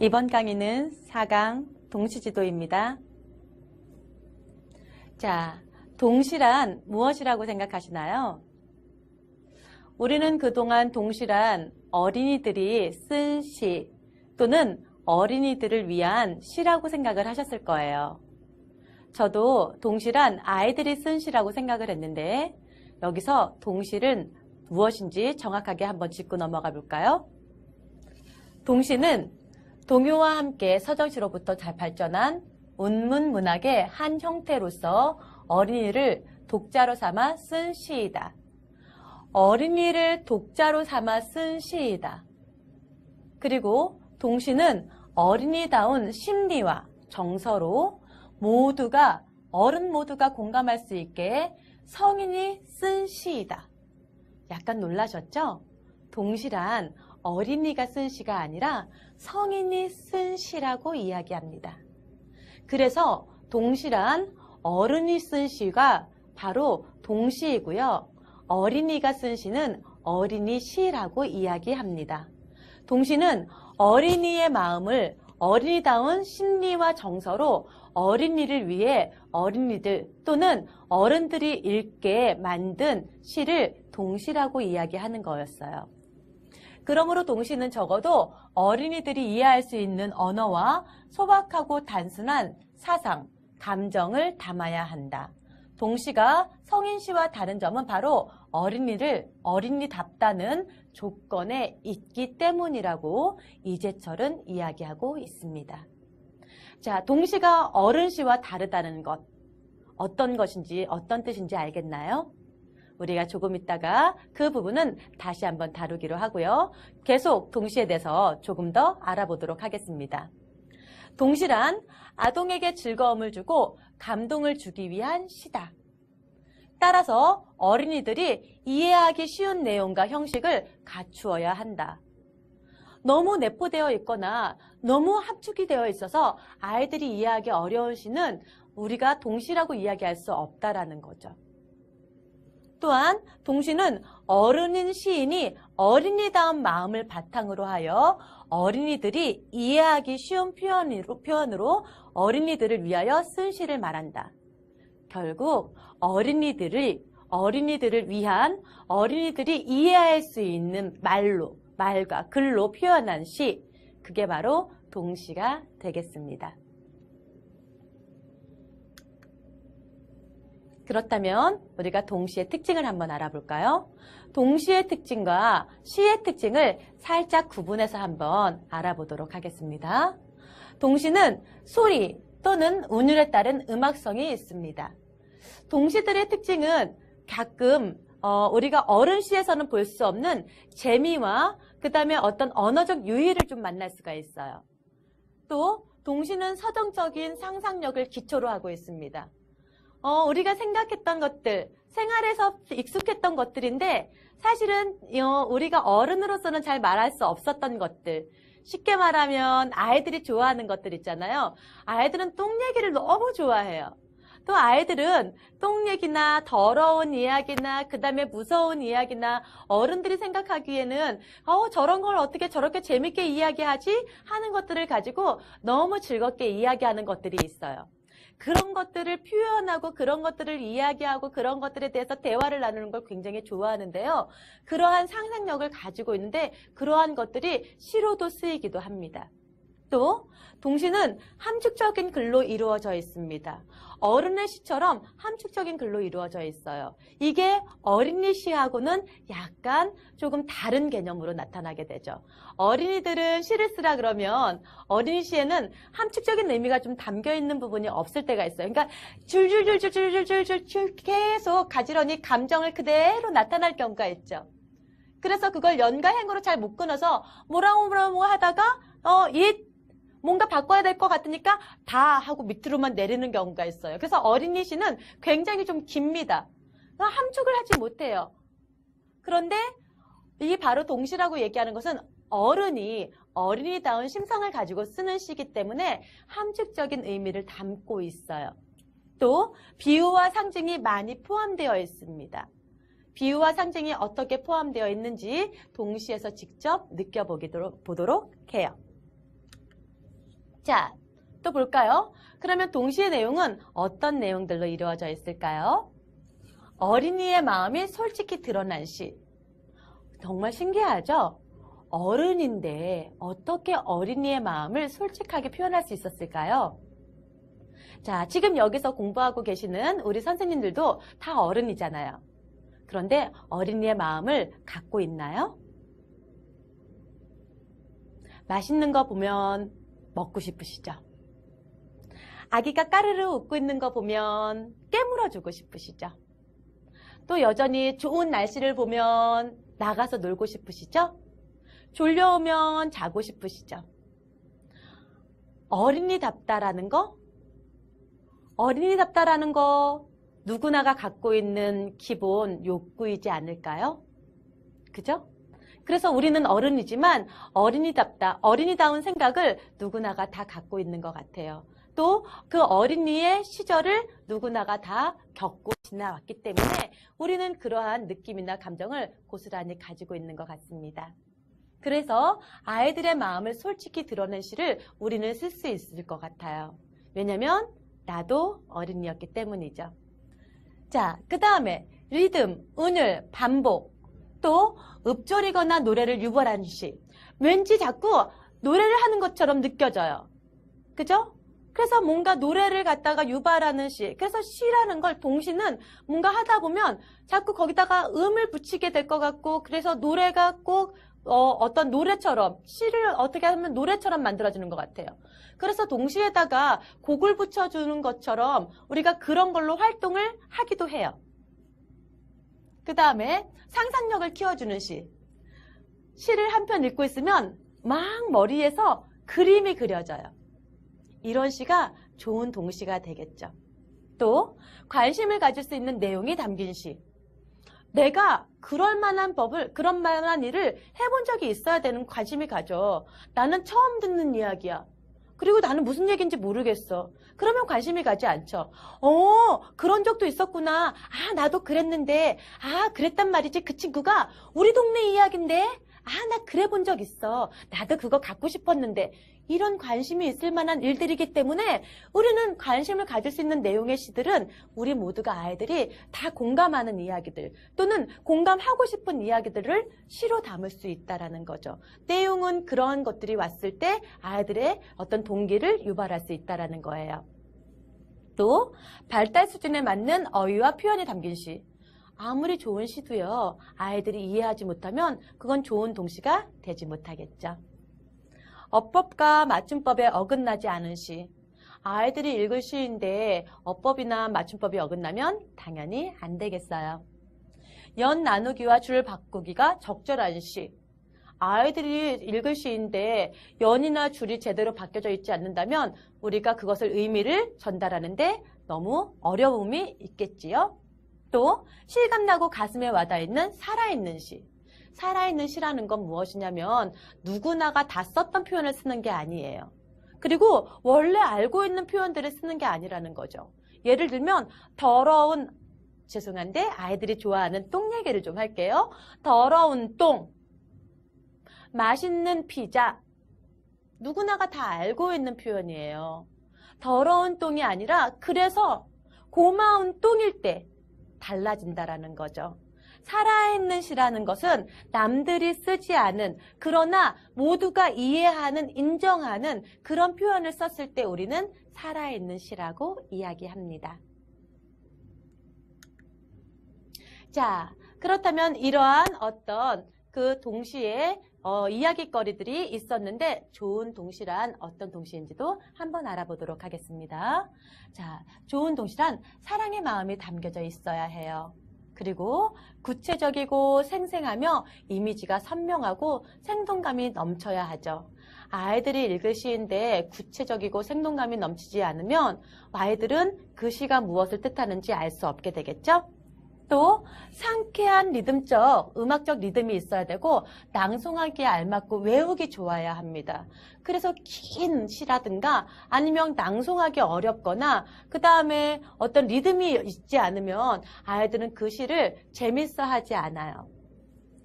이번 강의는 4강 동시지도입니다. 자, 동시란 무엇이라고 생각하시나요? 우리는 그동안 동시란 어린이들이 쓴 시 또는 어린이들을 위한 시라고 생각을 하셨을 거예요. 저도 동시란 아이들이 쓴 시라고 생각을 했는데 여기서 동시는 무엇인지 정확하게 한번 짚고 넘어가 볼까요? 동시는 동요와 함께 서정시로부터 잘 발전한 운문문학의 한 형태로서 어린이를 독자로 삼아 쓴 시이다. 어린이를 독자로 삼아 쓴 시이다. 그리고 동시는 어린이다운 심리와 정서로 어른 모두가 공감할 수 있게 성인이 쓴 시이다. 약간 놀라셨죠? 동시란 어린이가 쓴 시가 아니라 성인이 쓴 시라고 이야기합니다. 그래서 동시란 어른이 쓴 시가 바로 동시이고요. 어린이가 쓴 시는 어린이 시라고 이야기합니다. 동시는 어린이의 마음을 어린이다운 심리와 정서로 어린이를 위해 어린이들 또는 어른들이 읽게 만든 시를 동시라고 이야기하는 거였어요. 그러므로 동시는 적어도 어린이들이 이해할 수 있는 언어와 소박하고 단순한 사상, 감정을 담아야 한다. 동시가 성인시와 다른 점은 바로 어린이답다는 조건에 있기 때문이라고 이재철은 이야기하고 있습니다. 자, 동시가 어른시와 다르다는 것, 어떤 것인지, 어떤 뜻인지 알겠나요? 우리가 조금 있다가 그 부분은 다시 한번 다루기로 하고요. 계속 동시에 대해서 조금 더 알아보도록 하겠습니다. 동시란 아동에게 즐거움을 주고 감동을 주기 위한 시다. 따라서 어린이들이 이해하기 쉬운 내용과 형식을 갖추어야 한다. 너무 내포되어 있거나 너무 합축이 되어 있어서 아이들이 이해하기 어려운 시는 우리가 동시라고 이야기할 수 없다라는 거죠. 또한 동시는 어른인 시인이 어린이다운 마음을 바탕으로 하여 어린이들이 이해하기 쉬운 표현으로 어린이들을 위하여 쓴 시를 말한다. 결국 어린이들을 위한 어린이들이 이해할 수 있는 말과 글로 표현한 시, 그게 바로 동시가 되겠습니다. 그렇다면 우리가 동시의 특징을 한번 알아볼까요? 동시의 특징과 시의 특징을 살짝 구분해서 한번 알아보도록 하겠습니다. 동시는 소리 또는 운율에 따른 음악성이 있습니다. 동시들의 특징은 가끔 우리가 어른시에서는 볼 수 없는 재미와 그 다음에 어떤 언어적 유희를 좀 만날 수가 있어요. 또 동시는 서정적인 상상력을 기초로 하고 있습니다. 우리가 생각했던 것들, 생활에서 익숙했던 것들인데 사실은 우리가 어른으로서는 잘 말할 수 없었던 것들, 쉽게 말하면 아이들이 좋아하는 것들 있잖아요. 아이들은 똥 얘기를 너무 좋아해요. 또 아이들은 똥 얘기나 더러운 이야기나 그 다음에 무서운 이야기나 어른들이 생각하기에는 저런 걸 어떻게 저렇게 재밌게 이야기하지? 하는 것들을 가지고 너무 즐겁게 이야기하는 것들이 있어요. 그런 것들을 표현하고 그런 것들을 이야기하고 그런 것들에 대해서 대화를 나누는 걸 굉장히 좋아하는데요. 그러한 상상력을 가지고 있는데 그러한 것들이 시로도 쓰이기도 합니다. 또 동시는 함축적인 글로 이루어져 있습니다. 어른의 시처럼 함축적인 글로 이루어져 있어요. 이게 어린이 시하고는 약간 조금 다른 개념으로 나타나게 되죠. 어린이들은 시를 쓰라 그러면 어린이 시에는 함축적인 의미가 좀 담겨 있는 부분이 없을 때가 있어요. 그러니까 줄줄줄줄줄줄줄줄 계속 가지런히 감정을 그대로 나타날 경우가 있죠. 그래서 그걸 연과 행으로 잘 못 끊어서 뭐라고 하다가 뭔가 바꿔야 될 것 같으니까 다 하고 밑으로만 내리는 경우가 있어요. 그래서 어린이 시는 굉장히 좀 깁니다. 함축을 하지 못해요. 그런데 이 바로 동시라고 얘기하는 것은 어린이다운 심성을 가지고 쓰는 시이기 때문에 함축적인 의미를 담고 있어요. 또 비유와 상징이 많이 포함되어 있습니다. 비유와 상징이 어떻게 포함되어 있는지 동시에서 직접 느껴보도록 해요. 자, 또 볼까요? 그러면 동시의 내용은 어떤 내용들로 이루어져 있을까요? 어린이의 마음이 솔직히 드러난 시. 정말 신기하죠? 어른인데 어떻게 어린이의 마음을 솔직하게 표현할 수 있었을까요? 자, 지금 여기서 공부하고 계시는 우리 선생님들도 다 어른이잖아요. 그런데 어린이의 마음을 갖고 있나요? 맛있는 거 보면 먹고 싶으시죠? 아기가 까르르 웃고 있는 거 보면 깨물어주고 싶으시죠? 또 여전히 좋은 날씨를 보면 나가서 놀고 싶으시죠? 졸려오면 자고 싶으시죠? 어린이답다라는 거? 어린이답다라는 거 누구나가 갖고 있는 기본 욕구이지 않을까요? 그죠? 그래서 우리는 어른이지만 어린이답다, 어린이다운 생각을 누구나가 다 갖고 있는 것 같아요. 또 그 어린이의 시절을 누구나가 다 겪고 지나왔기 때문에 우리는 그러한 느낌이나 감정을 고스란히 가지고 있는 것 같습니다. 그래서 아이들의 마음을 솔직히 드러낸 시를 우리는 쓸 수 있을 것 같아요. 왜냐면 나도 어린이였기 때문이죠. 자, 그 다음에 리듬, 운율, 반복, 또 읊조리거나 노래를 유발하는 시. 왠지 자꾸 노래를 하는 것처럼 느껴져요. 그죠? 그래서 뭔가 노래를 갖다가 유발하는 시. 그래서 시라는 걸 동시는 뭔가 하다 보면 자꾸 거기다가 음을 붙이게 될 것 같고, 그래서 노래가 꼭 어떤 노래처럼, 시를 어떻게 하면 노래처럼 만들어지는 것 같아요. 그래서 동시에다가 곡을 붙여주는 것처럼 우리가 그런 걸로 활동을 하기도 해요. 그 다음에 상상력을 키워주는 시. 시를 한 편 읽고 있으면 막 머리에서 그림이 그려져요. 이런 시가 좋은 동시가 되겠죠. 또 관심을 가질 수 있는 내용이 담긴 시. 내가 그럴 만한 그런 만한 일을 해본 적이 있어야 되는 관심이 가져. 나는 처음 듣는 이야기야. 그리고 나는 무슨 얘기인지 모르겠어. 그러면 관심이 가지 않죠. 그런 적도 있었구나. 아, 나도 그랬는데. 아, 그랬단 말이지. 그 친구가 우리 동네 이야기인데. 아, 나 그래 본 적 있어. 나도 그거 갖고 싶었는데. 이런 관심이 있을 만한 일들이기 때문에 우리는 관심을 가질 수 있는 내용의 시들은 우리 모두가 아이들이 다 공감하는 이야기들 또는 공감하고 싶은 이야기들을 시로 담을 수 있다는 거죠. 내용은 그런 것들이 왔을 때 아이들의 어떤 동기를 유발할 수 있다는 거예요. 또 발달 수준에 맞는 어휘와 표현이 담긴 시. 아무리 좋은 시도요, 아이들이 이해하지 못하면 그건 좋은 동시가 되지 못하겠죠. 어법과 맞춤법에 어긋나지 않은 시. 아이들이 읽을 시인데 어법이나 맞춤법이 어긋나면 당연히 안 되겠어요. 연 나누기와 줄 바꾸기가 적절한 시. 아이들이 읽을 시인데 연이나 줄이 제대로 바뀌어져 있지 않는다면 우리가 그것을 의미를 전달하는데 너무 어려움이 있겠지요. 또 실감나고 가슴에 와닿는 살아있는 시. 살아있는 시라는 건 무엇이냐면 누구나가 다 썼던 표현을 쓰는 게 아니에요. 그리고 원래 알고 있는 표현들을 쓰는 게 아니라는 거죠. 예를 들면 죄송한데 아이들이 좋아하는 똥 얘기를 좀 할게요. 더러운 똥, 맛있는 피자, 누구나가 다 알고 있는 표현이에요. 더러운 똥이 아니라 그래서 고마운 똥일 때 달라진다라는 거죠. 살아있는 시라는 것은 남들이 쓰지 않은 그러나 모두가 이해하는 인정하는 그런 표현을 썼을 때 우리는 살아있는 시라고 이야기합니다. 자, 그렇다면 이러한 어떤 그 동시에 이야기거리들이 있었는데 좋은 동시란 어떤 동시인지도 한번 알아보도록 하겠습니다. 자, 좋은 동시란 사랑의 마음이 담겨져 있어야 해요. 그리고 구체적이고 생생하며 이미지가 선명하고 생동감이 넘쳐야 하죠. 아이들이 읽을 시인데 구체적이고 생동감이 넘치지 않으면 아이들은 그 시가 무엇을 뜻하는지 알 수 없게 되겠죠? 또 상쾌한 리듬적, 음악적 리듬이 있어야 되고 낭송하기에 알맞고 외우기 좋아야 합니다. 그래서 긴 시라든가 아니면 낭송하기 어렵거나 그 다음에 어떤 리듬이 있지 않으면 아이들은 그 시를 재밌어 하지 않아요.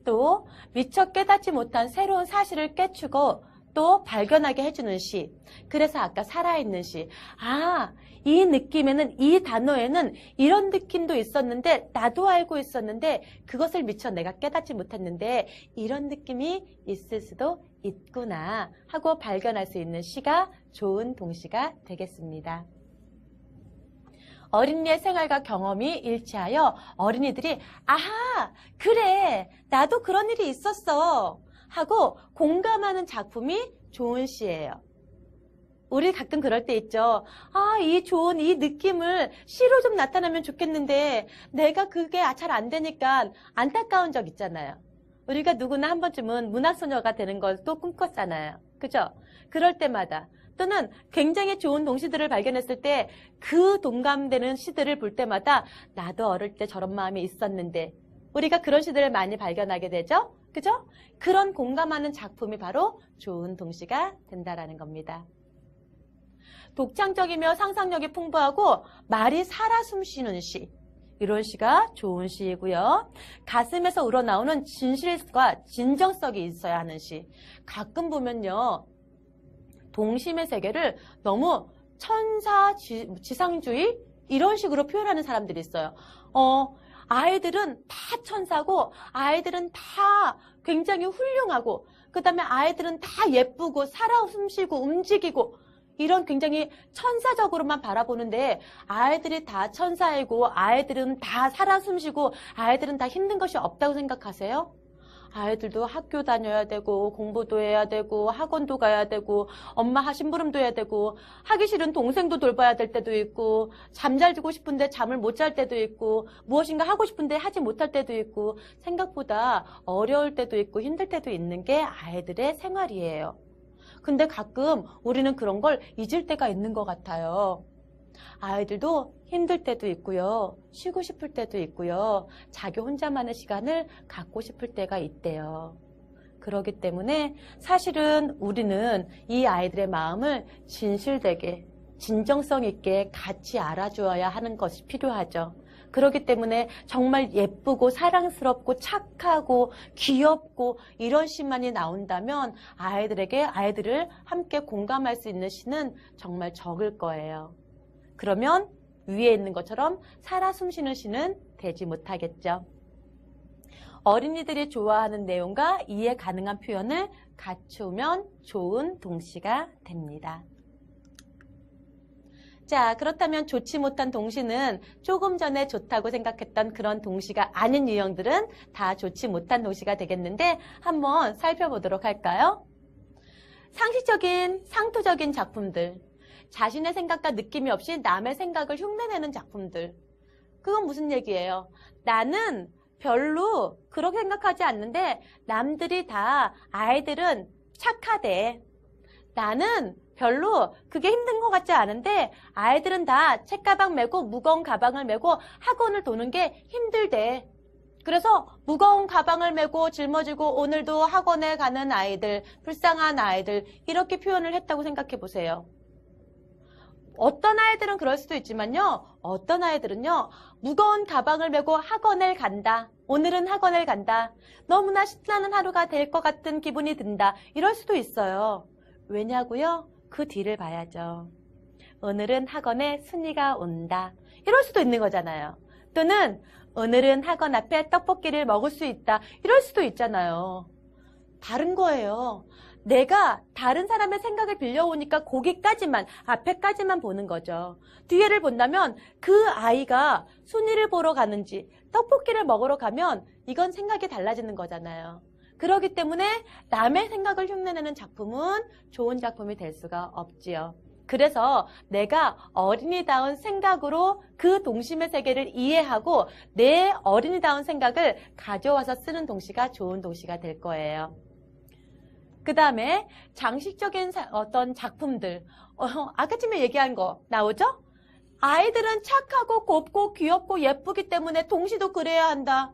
또 미처 깨닫지 못한 새로운 사실을 깨추고 또 발견하게 해주는 시. 그래서 아까 살아있는 시. 아, 이 느낌에는, 이 단어에는 이런 느낌도 있었는데 나도 알고 있었는데 그것을 미처 내가 깨닫지 못했는데 이런 느낌이 있을 수도 있구나 하고 발견할 수 있는 시가 좋은 동시가 되겠습니다. 어린이의 생활과 경험이 일치하여 어린이들이 아하, 그래, 나도 그런 일이 있었어 하고 공감하는 작품이 좋은 시예요. 우리 가끔 그럴 때 있죠. 아, 이 좋은 이 느낌을 시로 좀 나타나면 좋겠는데 내가 그게 잘 안 되니까 안타까운 적 있잖아요. 우리가 누구나 한 번쯤은 문학소녀가 되는 걸 또 꿈꿨잖아요. 그죠? 그럴 때마다 또는 굉장히 좋은 동시들을 발견했을 때 그 동감되는 시들을 볼 때마다 나도 어릴 때 저런 마음이 있었는데 우리가 그런 시들을 많이 발견하게 되죠? 그죠? 그런 공감하는 작품이 바로 좋은 동시가 된다라는 겁니다. 독창적이며 상상력이 풍부하고 말이 살아 숨쉬는 시. 이런 시가 좋은 시이고요. 가슴에서 우러나오는 진실과 진정성이 있어야 하는 시. 가끔 보면요. 동심의 세계를 너무 천사 지상주의 이런 식으로 표현하는 사람들이 있어요. 아이들은 다 천사고 아이들은 다 굉장히 훌륭하고 그다음에 아이들은 다 예쁘고 살아 숨쉬고 움직이고 이런 굉장히 천사적으로만 바라보는데 아이들이 다 천사이고 아이들은 다 살아 숨쉬고 아이들은 다 힘든 것이 없다고 생각하세요? 아이들도 학교 다녀야 되고 공부도 해야 되고 학원도 가야 되고 엄마 심부름도 해야 되고 하기 싫은 동생도 돌봐야 될 때도 있고 잠 잘 주고 싶은데 잠을 못 잘 때도 있고 무엇인가 하고 싶은데 하지 못할 때도 있고 생각보다 어려울 때도 있고 힘들 때도 있는 게 아이들의 생활이에요. 근데 가끔 우리는 그런 걸 잊을 때가 있는 것 같아요. 아이들도 힘들 때도 있고요. 쉬고 싶을 때도 있고요. 자기 혼자만의 시간을 갖고 싶을 때가 있대요. 그렇기 때문에 사실은 우리는 이 아이들의 마음을 진실되게, 진정성 있게 같이 알아주어야 하는 것이 필요하죠. 그렇기 때문에 정말 예쁘고 사랑스럽고 착하고 귀엽고 이런 시만이 나온다면 아이들을 함께 공감할 수 있는 시는 정말 적을 거예요. 그러면 위에 있는 것처럼 살아 숨쉬는 시는 되지 못하겠죠. 어린이들이 좋아하는 내용과 이해 가능한 표현을 갖추면 좋은 동시가 됩니다. 자, 그렇다면 좋지 못한 동시는 조금 전에 좋다고 생각했던 그런 동시가 아닌 유형들은 다 좋지 못한 동시가 되겠는데 한번 살펴보도록 할까요? 상식적인, 상투적인 작품들, 자신의 생각과 느낌이 없이 남의 생각을 흉내내는 작품들. 그건 무슨 얘기예요? 나는 별로 그렇게 생각하지 않는데 남들이 다 아이들은 착하대. 나는 별로 그게 힘든 것 같지 않은데 아이들은 다 책가방 메고 무거운 가방을 메고 학원을 도는 게 힘들대. 그래서 무거운 가방을 메고 짊어지고 오늘도 학원에 가는 아이들, 불쌍한 아이들 이렇게 표현을 했다고 생각해 보세요. 어떤 아이들은 그럴 수도 있지만요. 어떤 아이들은요. 무거운 가방을 메고 학원을 간다. 오늘은 학원을 간다. 너무나 신나는 하루가 될 것 같은 기분이 든다. 이럴 수도 있어요. 왜냐고요? 그 뒤를 봐야죠. 오늘은 학원에 순이가 온다. 이럴 수도 있는 거잖아요. 또는 오늘은 학원 앞에 떡볶이를 먹을 수 있다. 이럴 수도 있잖아요. 다른 거예요. 내가 다른 사람의 생각을 빌려오니까 거기까지만, 앞에까지만 보는 거죠. 뒤에를 본다면 그 아이가 순이를 보러 가는지 떡볶이를 먹으러 가면 이건 생각이 달라지는 거잖아요. 그렇기 때문에 남의 생각을 흉내내는 작품은 좋은 작품이 될 수가 없지요. 그래서 내가 어린이다운 생각으로 그 동심의 세계를 이해하고 내 어린이다운 생각을 가져와서 쓰는 동시가 좋은 동시가 될 거예요. 그 다음에 장식적인 어떤 작품들, 아까쯤에 얘기한 거 나오죠? 아이들은 착하고 곱고 귀엽고 예쁘기 때문에 동시도 그래야 한다.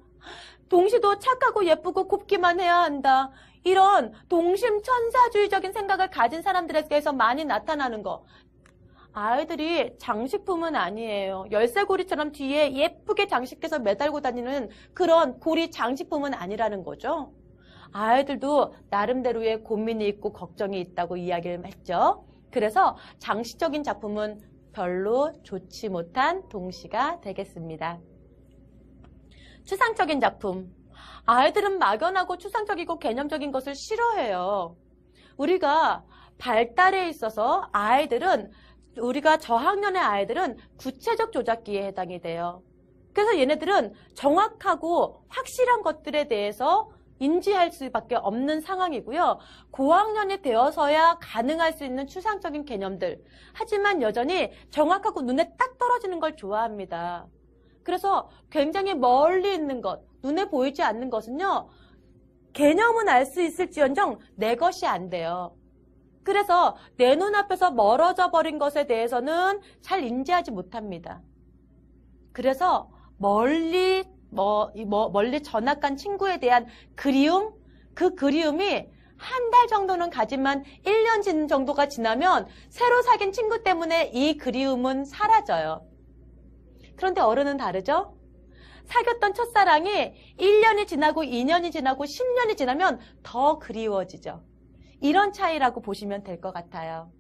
동시도 착하고 예쁘고 곱기만 해야 한다. 이런 동심 천사주의적인 생각을 가진 사람들에게서 많이 나타나는 거. 아이들이 장식품은 아니에요. 열쇠고리처럼 뒤에 예쁘게 장식해서 매달고 다니는 그런 고리 장식품은 아니라는 거죠. 아이들도 나름대로의 고민이 있고 걱정이 있다고 이야기를 했죠. 그래서 장시적인 작품은 별로 좋지 못한 동시가 되겠습니다. 추상적인 작품. 아이들은 막연하고 추상적이고 개념적인 것을 싫어해요. 우리가 발달에 있어서 우리가 저학년의 아이들은 구체적 조작기에 해당이 돼요. 그래서 얘네들은 정확하고 확실한 것들에 대해서 인지할 수밖에 없는 상황이고요. 고학년이 되어서야 가능할 수 있는 추상적인 개념들. 하지만 여전히 정확하고 눈에 딱 떨어지는 걸 좋아합니다. 그래서 굉장히 멀리 있는 것, 눈에 보이지 않는 것은요. 개념은 알 수 있을지언정 내 것이 안 돼요. 그래서 내 눈앞에서 멀어져 버린 것에 대해서는 잘 인지하지 못합니다. 그래서 멀리 전학간 친구에 대한 그리움, 그 그리움이 한 달 정도는 가지만 1년 정도가 지나면 새로 사귄 친구 때문에 이 그리움은 사라져요. 그런데 어른은 다르죠? 사귀었던 첫사랑이 1년이 지나고 2년이 지나고 10년이 지나면 더 그리워지죠. 이런 차이라고 보시면 될 것 같아요.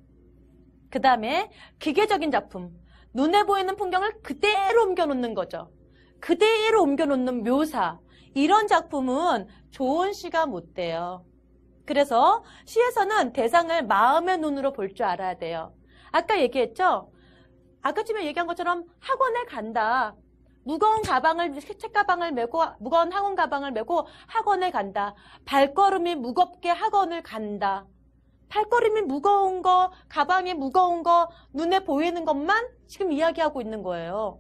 그 다음에 기계적인 작품. 눈에 보이는 풍경을 그대로 옮겨놓는 거죠. 그대로 옮겨놓는 묘사. 이런 작품은 좋은 시가 못 돼요. 그래서 시에서는 대상을 마음의 눈으로 볼 줄 알아야 돼요. 아까 얘기했죠? 아까쯤에 얘기한 것처럼 학원에 간다. 무거운 책가방을 메고, 무거운 학원 가방을 메고 학원에 간다. 발걸음이 무겁게 학원을 간다. 발걸음이 무거운 거, 가방이 무거운 거, 눈에 보이는 것만 지금 이야기하고 있는 거예요.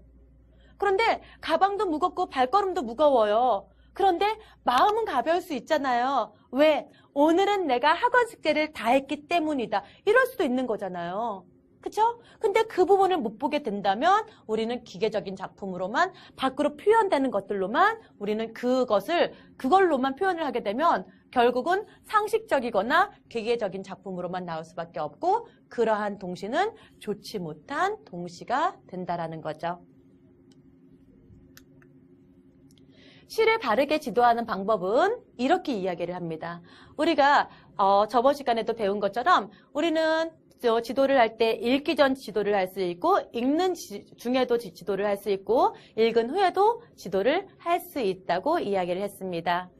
그런데 가방도 무겁고 발걸음도 무거워요. 그런데 마음은 가벼울 수 있잖아요. 왜? 오늘은 내가 학원 숙제를 다 했기 때문이다. 이럴 수도 있는 거잖아요. 그쵸? 근데 그 부분을 못 보게 된다면 우리는 기계적인 작품으로만 밖으로 표현되는 것들로만 우리는 그걸로만 표현을 하게 되면 결국은 상식적이거나 기계적인 작품으로만 나올 수밖에 없고 그러한 동시는 좋지 못한 동시가 된다라는 거죠. 시를 바르게 지도하는 방법은 이렇게 이야기를 합니다. 우리가 저번 시간에도 배운 것처럼 우리는 지도를 할 때 읽기 전 지도를 할 수 있고 읽는 중에도 지도를 할 수 있고 읽은 후에도 지도를 할 수 있다고 이야기를 했습니다.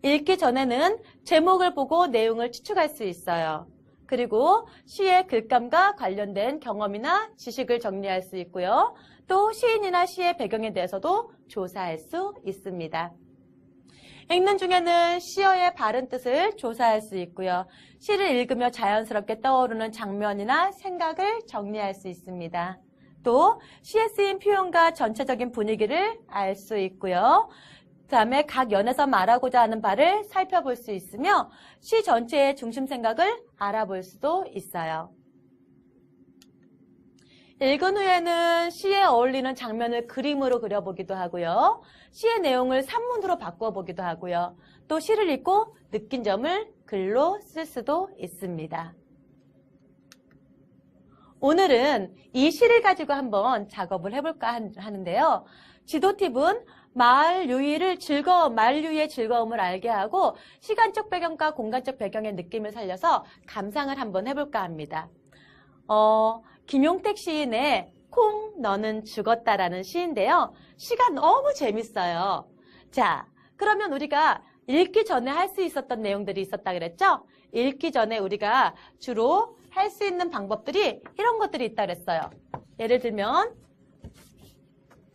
읽기 전에는 제목을 보고 내용을 추측할 수 있어요. 그리고 시의 글감과 관련된 경험이나 지식을 정리할 수 있고요. 또 시인이나 시의 배경에 대해서도 조사할 수 있습니다. 읽는 중에는 시어의 바른 뜻을 조사할 수 있고요. 시를 읽으며 자연스럽게 떠오르는 장면이나 생각을 정리할 수 있습니다. 또 시에 쓰인 표현과 전체적인 분위기를 알 수 있고요. 그 다음에 각 연에서 말하고자 하는 바를 살펴볼 수 있으며 시 전체의 중심 생각을 알아볼 수도 있어요. 읽은 후에는 시에 어울리는 장면을 그림으로 그려보기도 하고요. 시의 내용을 산문으로 바꿔보기도 하고요. 또 시를 읽고 느낀 점을 글로 쓸 수도 있습니다. 오늘은 이 시를 가지고 한번 작업을 해볼까 하는데요. 지도 팁은 말유의 즐거움을 알게 하고 시간적 배경과 공간적 배경의 느낌을 살려서 감상을 한번 해볼까 합니다. 김용택 시인의 콩 너는 죽었다라는 시인데요. 시가 너무 재밌어요. 자, 그러면 우리가 읽기 전에 할 수 있었던 내용들이 있었다 그랬죠? 읽기 전에 우리가 주로 할 수 있는 방법들이 이런 것들이 있다 그랬어요. 예를 들면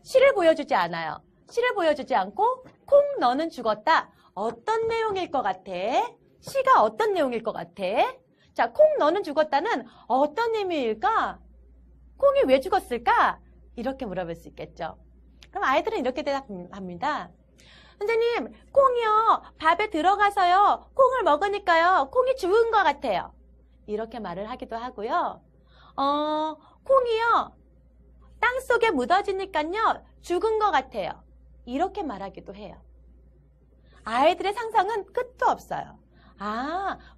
시를 보여주지 않아요. 시를 보여주지 않고 콩 너는 죽었다. 어떤 내용일 것 같아? 시가 어떤 내용일 것 같아? 자, 콩 너는 죽었다는 어떤 의미일까? 콩이 왜 죽었을까? 이렇게 물어볼 수 있겠죠. 그럼 아이들은 이렇게 대답합니다. 선생님, 콩이요. 밥에 들어가서요. 콩을 먹으니까요. 콩이 죽은 것 같아요. 이렇게 말을 하기도 하고요. 콩이요. 땅속에 묻어지니까요. 죽은 것 같아요. 이렇게 말하기도 해요. 아이들의 상상은 끝도 없어요.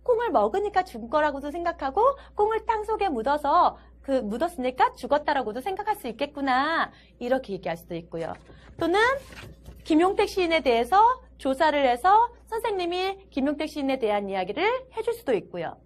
콩을 먹으니까 죽을 거라고도 생각하고 콩을 땅속에 묻어서 묻었으니까 죽었다라고도 생각할 수 있겠구나. 이렇게 얘기할 수도 있고요. 또는 김용택 시인에 대해서 조사를 해서 선생님이 김용택 시인에 대한 이야기를 해줄 수도 있고요.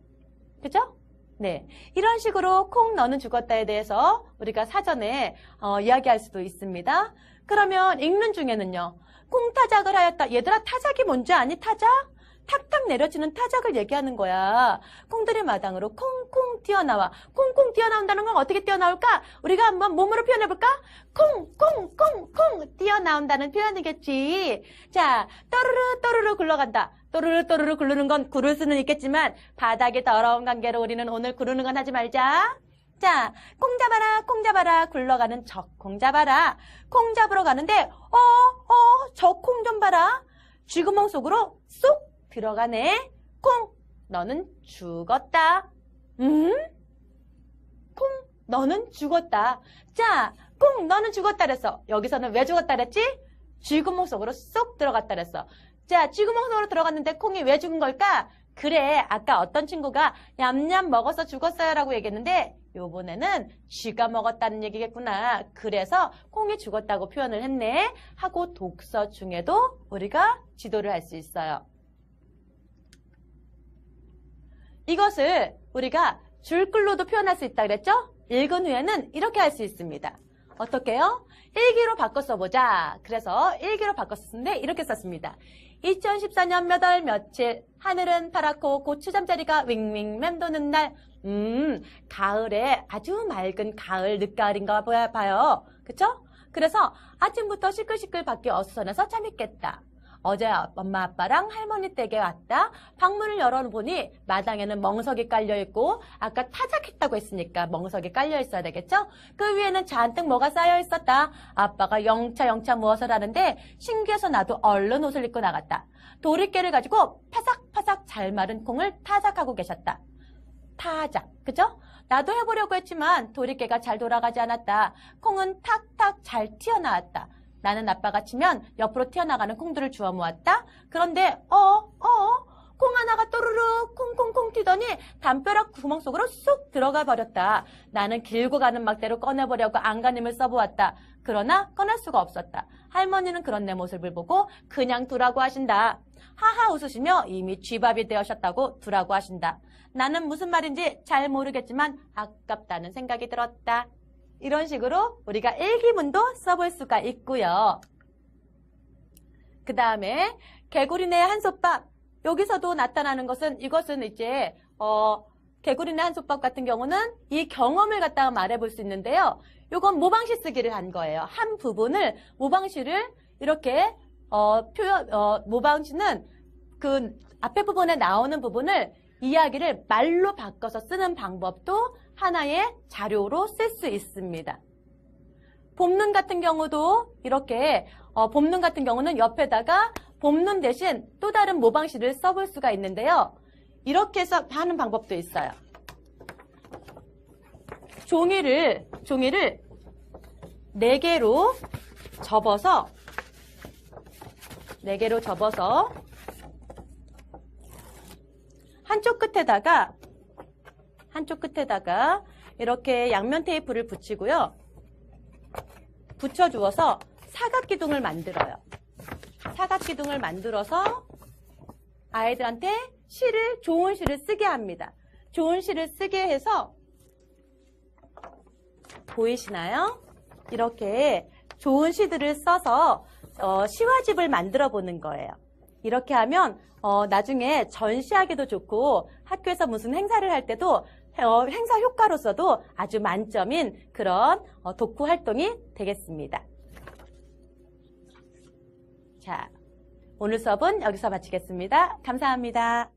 그죠? 네. 이런 식으로 콩 너는 죽었다에 대해서 우리가 사전에 이야기할 수도 있습니다. 그러면 읽는 중에는요. 콩타작을 하였다. 얘들아, 타작이 뭔지 아니? 타작? 탁탁 내려치는 타작을 얘기하는 거야. 콩들의 마당으로 콩콩 튀어나와. 콩콩 튀어나온다는 건 어떻게 튀어나올까? 우리가 한번 몸으로 표현해볼까? 콩콩콩콩 튀어나온다는 표현이겠지. 자, 또르르 또르르 굴러간다. 또르르 또르르 굴르는 건 구를 수는 있겠지만 바닥에 더러운 관계로 우리는 오늘 구르는 건 하지 말자. 자, 콩 잡아라, 콩 잡아라, 굴러가는 적콩 잡아라. 콩 잡으러 가는데, 적콩 좀 봐라. 쥐구멍 속으로 쏙 들어가네. 콩, 너는 죽었다. 콩, 너는 죽었다. 자, 콩, 너는 죽었다 그랬어. 여기서는 왜 죽었다 그랬지? 쥐구멍 속으로 쏙 들어갔다 그랬어. 자, 쥐구멍 속으로 들어갔는데 콩이 왜 죽은 걸까? 그래, 아까 어떤 친구가 냠냠 먹어서 죽었어요 라고 얘기했는데 요번에는 쥐가 먹었다는 얘기겠구나. 그래서 콩이 죽었다고 표현을 했네. 하고 독서 중에도 우리가 지도를 할 수 있어요. 이것을 우리가 줄글로도 표현할 수 있다 그랬죠? 읽은 후에는 이렇게 할 수 있습니다. 어떻게 해요? 일기로 바꿔 써보자. 그래서 일기로 바꿔 썼는데 이렇게 썼습니다. 2014년 몇 월 며칠 하늘은 파랗고 고추잠자리가 윙윙 맴도는 날 가을에 아주 맑은 가을 늦가을인가 봐요. 그쵸? 그래서 아침부터 시끌시끌 밖에 어수선해서 잠있겠다. 어제 엄마 아빠랑 할머니 댁에 왔다. 방문을 열어보니 마당에는 멍석이 깔려있고 아까 타작했다고 했으니까 멍석이 깔려있어야 되겠죠? 그 위에는 잔뜩 뭐가 쌓여있었다. 아빠가 영차 무엇을 하는데 신기해서 나도 얼른 옷을 입고 나갔다. 도리깨를 가지고 파삭파삭 잘 마른 콩을 타작하고 계셨다. 타작, 그죠? 나도 해보려고 했지만 도리깨가 잘 돌아가지 않았다. 콩은 탁탁 잘 튀어나왔다. 나는 아빠가 치면 옆으로 튀어나가는 콩들을 주워 모았다. 그런데 콩 하나가 또르르 콩콩콩 튀더니 담벼락 구멍 속으로 쑥 들어가 버렸다. 나는 길고 가는 막대로 꺼내보려고 안간힘을 써보았다. 그러나 꺼낼 수가 없었다. 할머니는 그런 내 모습을 보고 그냥 두라고 하신다. 하하 웃으시며 이미 쥐밥이 되어셨다고 두라고 하신다. 나는 무슨 말인지 잘 모르겠지만 아깝다는 생각이 들었다. 이런 식으로 우리가 일기문도 써볼 수가 있고요. 그 다음에 개구리네 한솥밥. 여기서도 나타나는 것은 이것은 이제 개구리네 한솥밥 같은 경우는 이 경험을 갖다가 말해볼 수 있는데요. 이건 모방시 쓰기를 한 거예요. 한 부분을 모방시를 이렇게 모방시는 그 앞에 부분에 나오는 부분을 이야기를 말로 바꿔서 쓰는 방법도 하나의 자료로 쓸 수 있습니다. 봄눈 같은 경우도 이렇게 봄눈 같은 경우는 옆에다가 봄눈 대신 또 다른 모방시를 써볼 수가 있는데요. 이렇게 해서 하는 방법도 있어요. 종이를 4개로 접어서 한쪽 끝에다가 이렇게 양면 테이프를 붙이고요. 붙여주어서 사각기둥을 만들어요. 사각기둥을 만들어서 아이들한테 좋은 시를 쓰게 합니다. 좋은 시를 쓰게 해서 보이시나요? 이렇게 좋은 시들을 써서 시화집을 만들어 보는 거예요. 이렇게 하면 나중에 전시하기도 좋고 학교에서 무슨 행사를 할 때도 행사 효과로서도 아주 만점인 그런 독후 활동이 되겠습니다. 자, 오늘 수업은 여기서 마치겠습니다. 감사합니다.